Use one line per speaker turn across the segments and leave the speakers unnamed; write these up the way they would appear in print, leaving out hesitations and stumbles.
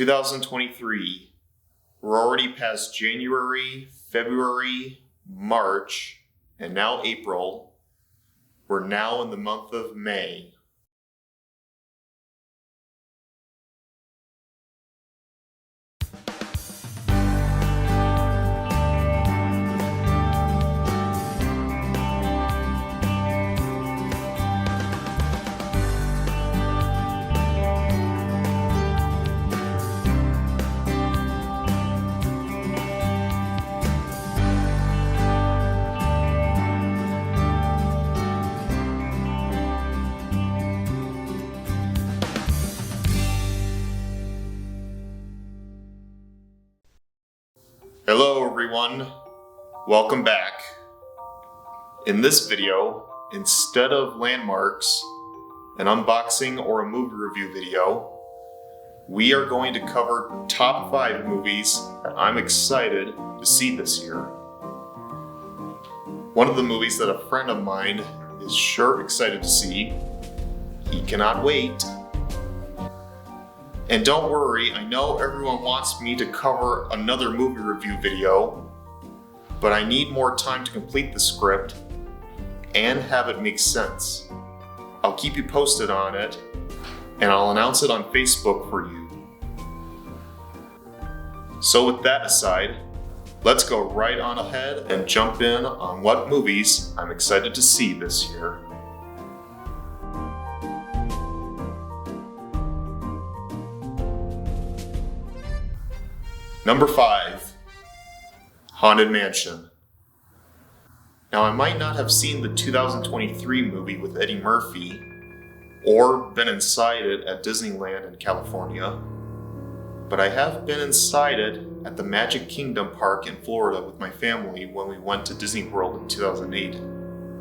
2023. We're already past January, February, March, and now April. We're now in the month of May. Hello everyone, welcome back. In this video, instead of landmarks, an unboxing or a movie review video, we are going to cover top 5 movies that I'm excited to see this year. One of the movies that a friend of mine is sure excited to see, he cannot wait. And don't worry, I know everyone wants me to cover another movie review video, but I need more time to complete the script and have it make sense. I'll keep you posted on it, and I'll announce it on Facebook for you. So with that aside, let's go right on ahead and jump in on what movies I'm excited to see this year. Number 5, Haunted Mansion. Now I might not have seen the 2023 movie with Eddie Murphy or been inside it at Disneyland in California, but I have been inside it at the Magic Kingdom Park in Florida with my family when we went to Disney World in 2008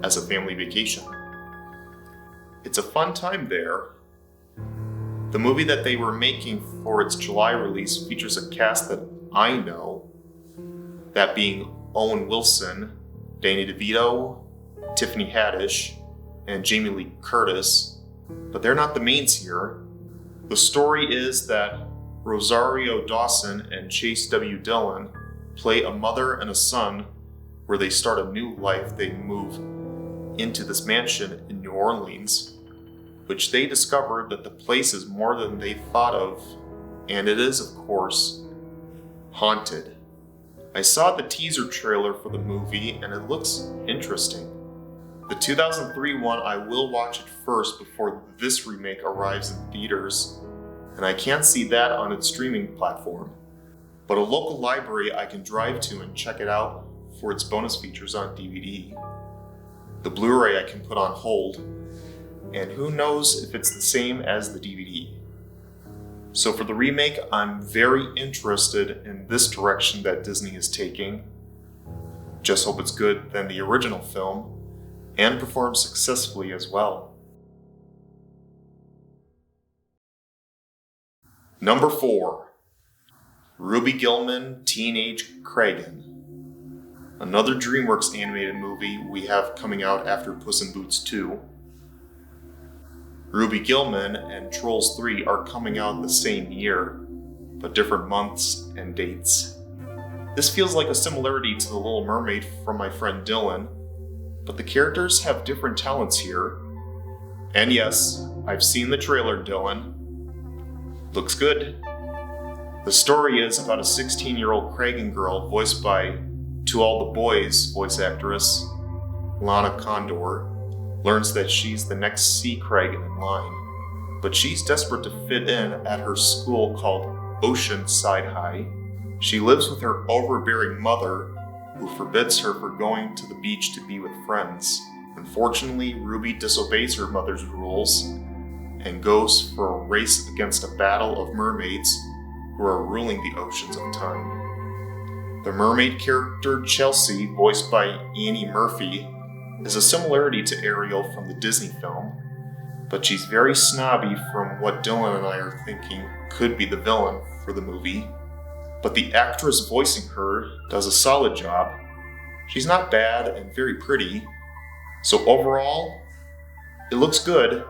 as a family vacation. It's a fun time there. The movie that they were making for its July release features a cast that I know, that being Owen Wilson, Danny DeVito, Tiffany Haddish, and Jamie Lee Curtis, but they're not the mains here. The story is that Rosario Dawson and Chase W. Dillon play a mother and a son where they start a new life. They move into this mansion in New Orleans, which they discovered that the place is more than they thought of, and it is, of course, haunted. I saw the teaser trailer for the movie, and it looks interesting. The 2003 one, I will watch it first before this remake arrives in theaters, and I can't see that on its streaming platform. But a local library I can drive to and check it out for its bonus features on DVD. The Blu-ray I can put on hold, and who knows if it's the same as the DVD. So for the remake, I'm very interested in this direction that Disney is taking. Just hope it's good than the original film and performs successfully as well. Number 4, Ruby Gillman, Teenage Kraken. Another DreamWorks animated movie we have coming out after Puss in Boots 2. Ruby Gillman and Trolls 3 are coming out the same year, but different months and dates. This feels like a similarity to The Little Mermaid from my friend Dylan, but the characters have different talents here. And yes, I've seen the trailer, Dylan. Looks good. The story is about a 16-year-old Kraken girl voiced by To All the Boys voice actress Lana Condor, learns that she's the next sea Kraken in line, but she's desperate to fit in at her school called Oceanside High. She lives with her overbearing mother, who forbids her from going to the beach to be with friends. Unfortunately, Ruby disobeys her mother's rules and goes for a race against a battle of mermaids who are ruling the oceans of time. The mermaid character Chelsea, voiced by Annie Murphy, is a similarity to Ariel from the Disney film, but she's very snobby from what Dylan and I are thinking could be the villain for the movie. But the actress voicing her does a solid job. She's not bad and very pretty, so overall, it looks good, and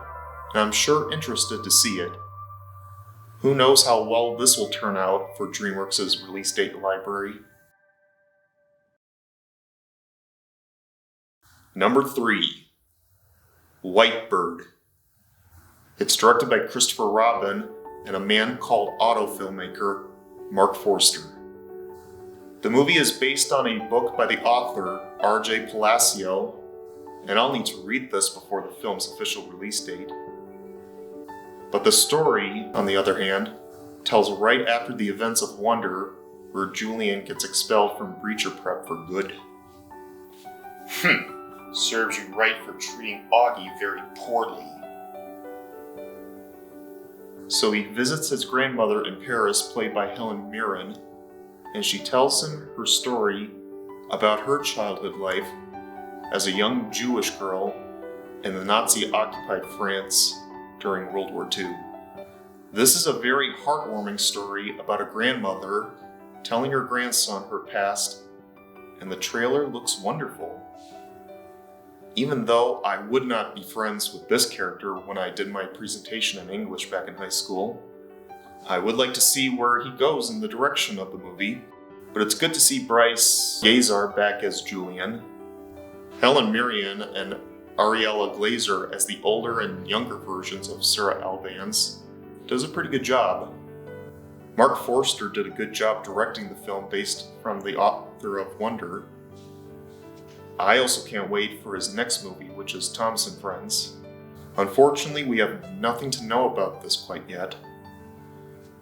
I'm sure interested to see it. Who knows how well this will turn out for DreamWorks' release date library. Number 3. Whitebird. It's directed by Christopher Robin and a man called auto filmmaker Mark Forster. The movie is based on a book by the author R.J. Palacio, and I'll need to read this before the film's official release date. But the story, on the other hand, tells right after the events of Wonder, where Julian gets expelled from Breacher Prep for good. Serves you right for treating Augie very poorly. So he visits his grandmother in Paris, played by Helen Mirren, and she tells him her story about her childhood life as a young Jewish girl in the Nazi-occupied France during World War II. This is a very heartwarming story about a grandmother telling her grandson her past, and the trailer looks wonderful. Even though I would not be friends with this character when I did my presentation in English back in high school, I would like to see where he goes in the direction of the movie, but it's good to see Bryce Gazar back as Julian, Helen Mirren and Ariella Glazer as the older and younger versions of Sarah Albans does a pretty good job. Mark Forster did a good job directing the film based from the author of Wonder. I also can't wait for his next movie, which is Thomas and Friends. Unfortunately, we have nothing to know about this quite yet,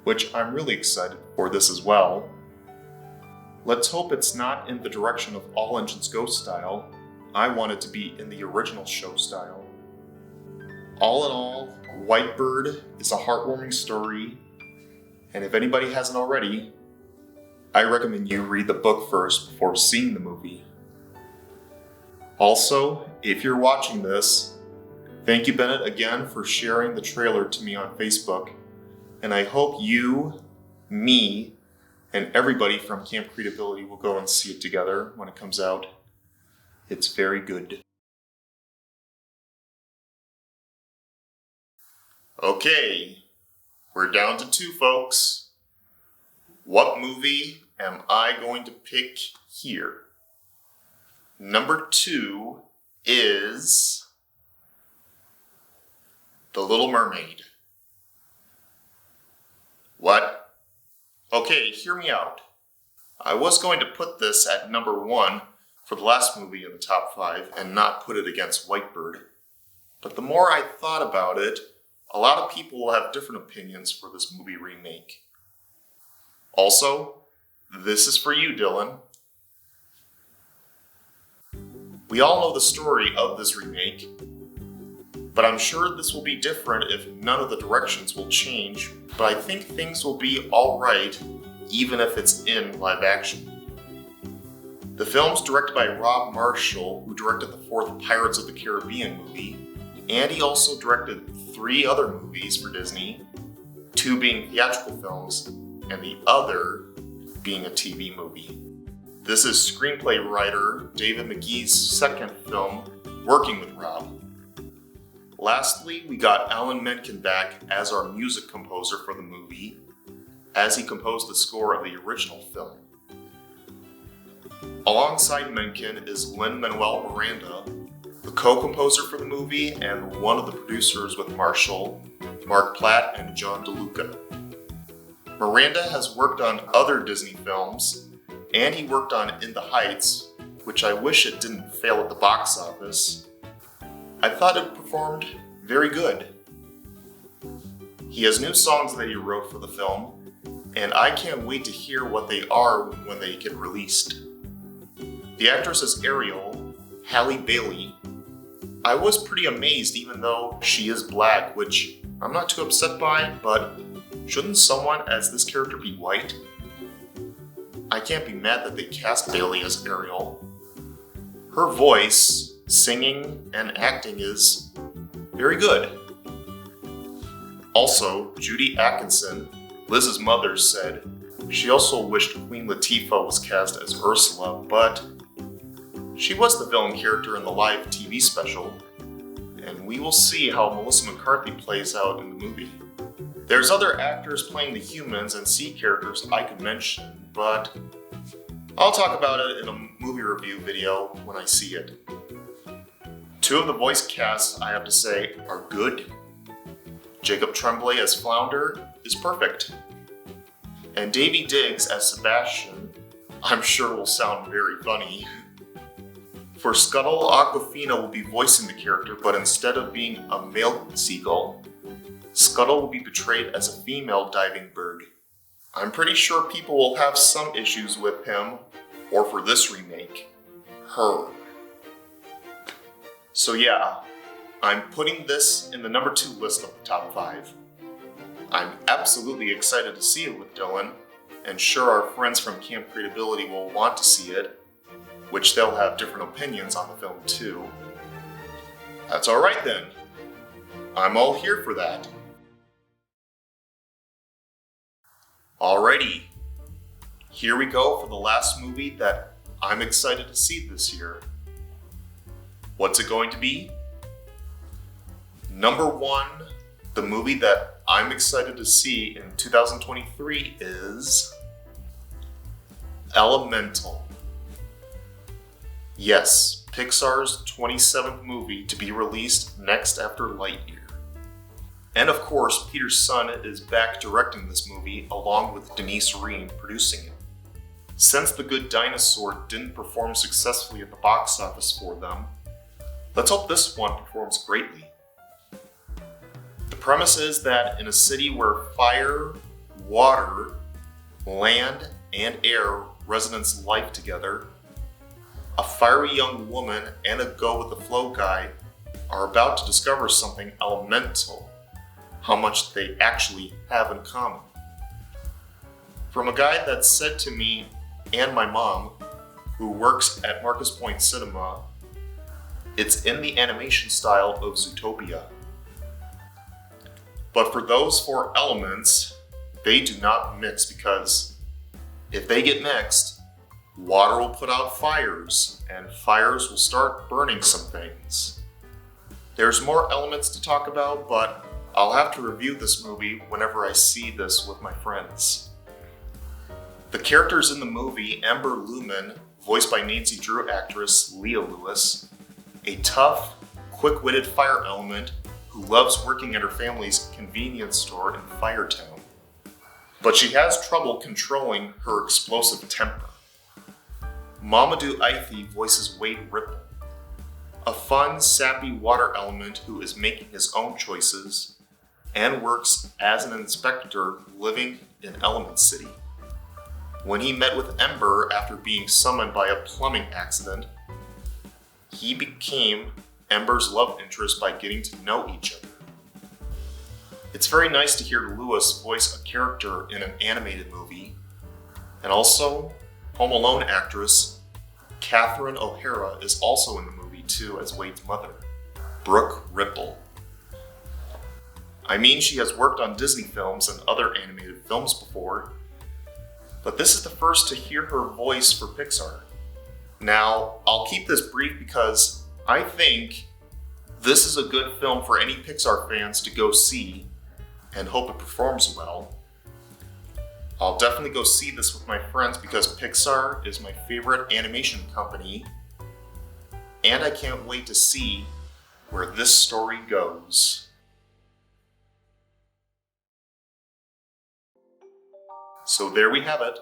which I'm really excited for this as well. Let's hope it's not in the direction of All Engines Go style. I want it to be in the original show style. All in all, Whitebird is a heartwarming story, and if anybody hasn't already, I recommend you read the book first before seeing the movie. Also, if you're watching this, thank you, Bennett, again for sharing the trailer to me on Facebook, and I hope you, me, and everybody from Camp Creatability will go and see it together when it comes out. It's very good. Okay, we're down to 2, folks. What movie am I going to pick here? Number 2 is The Little Mermaid. What? Okay, hear me out. I was going to put this at number 1 for the last movie in the top 5 and not put it against Whitebird. But the more I thought about it, a lot of people will have different opinions for this movie remake. Also, this is for you, Dylan. We all know the story of this remake, but I'm sure this will be different if none of the directions will change, but I think things will be alright even if it's in live action. The film's directed by Rob Marshall, who directed the 4th Pirates of the Caribbean movie, and he also directed 3 other movies for Disney, 2 being theatrical films, and the other being a TV movie. This is screenplay writer David McGee's 2nd film working with Rob. Lastly, we got Alan Menken back as our music composer for the movie, as he composed the score of the original film. Alongside Menken is Lin-Manuel Miranda, the co-composer for the movie and one of the producers with Marshall, Mark Platt and John DeLuca. Miranda has worked on other Disney films, and he worked on In the Heights, which I wish it didn't fail at the box office. I thought it performed very good. He has new songs that he wrote for the film, and I can't wait to hear what they are when they get released. The actress is Ariel, Halle Bailey. I was pretty amazed even though she is black, which I'm not too upset by, but shouldn't someone as this character be white? I can't be mad that they cast Bailey as Ariel. Her voice, singing, and acting is very good. Also, Judy Atkinson, Liz's mother, said she also wished Queen Latifah was cast as Ursula, but she was the villain character in the live TV special, and we will see how Melissa McCarthy plays out in the movie. There's other actors playing the humans and sea characters I could mention, but I'll talk about it in a movie review video when I see it. Two of the voice casts, I have to say, are good. Jacob Tremblay as Flounder is perfect. And Davy Diggs as Sebastian, I'm sure will sound very funny. For Scuttle, Aquafina will be voicing the character, but instead of being a male seagull, Scuttle will be portrayed as a female diving bird. I'm pretty sure people will have some issues with him, or for this remake, her. So yeah, I'm putting this in the number 2 list of the top 5. I'm absolutely excited to see it with Dylan, and sure our friends from Camp Creatability will want to see it, which they'll have different opinions on the film too. That's alright then. I'm all here for that. Alrighty, here we go for the last movie that I'm excited to see this year. What's it going to be? Number 1, the movie that I'm excited to see in 2023 is Elemental. Yes, Pixar's 27th movie to be released next after Lightyear. And of course, Peter's son is back directing this movie along with Denise Rein producing it. Since The Good Dinosaur didn't perform successfully at the box office for them, let's hope this one performs greatly. The premise is that in a city where fire, water, land, and air residents live together, a fiery young woman and a go-with-the-flow guy are about to discover something elemental, how much they actually have in common. From a guy that said to me and my mom, who works at Marcus Point Cinema, it's in the animation style of Zootopia. But for those 4 elements, they do not mix because if they get mixed, water will put out fires, and fires will start burning some things. There's more elements to talk about, but I'll have to review this movie whenever I see this with my friends. The characters in the movie, Ember Lumen, voiced by Nancy Drew actress Leah Lewis, a tough, quick-witted fire element who loves working at her family's convenience store in Firetown. But she has trouble controlling her explosive temper. Mamadou Aithey voices Wade Ripple, a fun, sappy water element who is making his own choices and works as an inspector living in Element City. When he met with Ember after being summoned by a plumbing accident, he became Ember's love interest by getting to know each other. It's very nice to hear Lewis voice a character in an animated movie, and also Home Alone actress Catherine O'Hara is also in the movie too as Wade's mother, Brooke Ripple. I mean, she has worked on Disney films and other animated films before, but this is the first to hear her voice for Pixar. Now, I'll keep this brief because I think this is a good film for any Pixar fans to go see and hope it performs well. I'll definitely go see this with my friends because Pixar is my favorite animation company, and I can't wait to see where this story goes. So there we have it.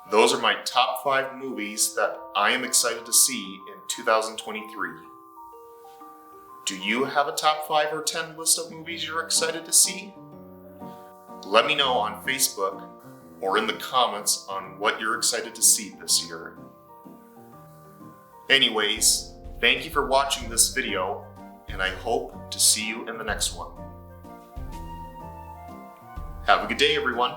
Those are my top 5 movies that I am excited to see in 2023. Do you have a top 5 or 10 list of movies you're excited to see? Let me know on Facebook or in the comments on what you're excited to see this year. Anyways, thank you for watching this video, and I hope to see you in the next one. Have a good day, everyone.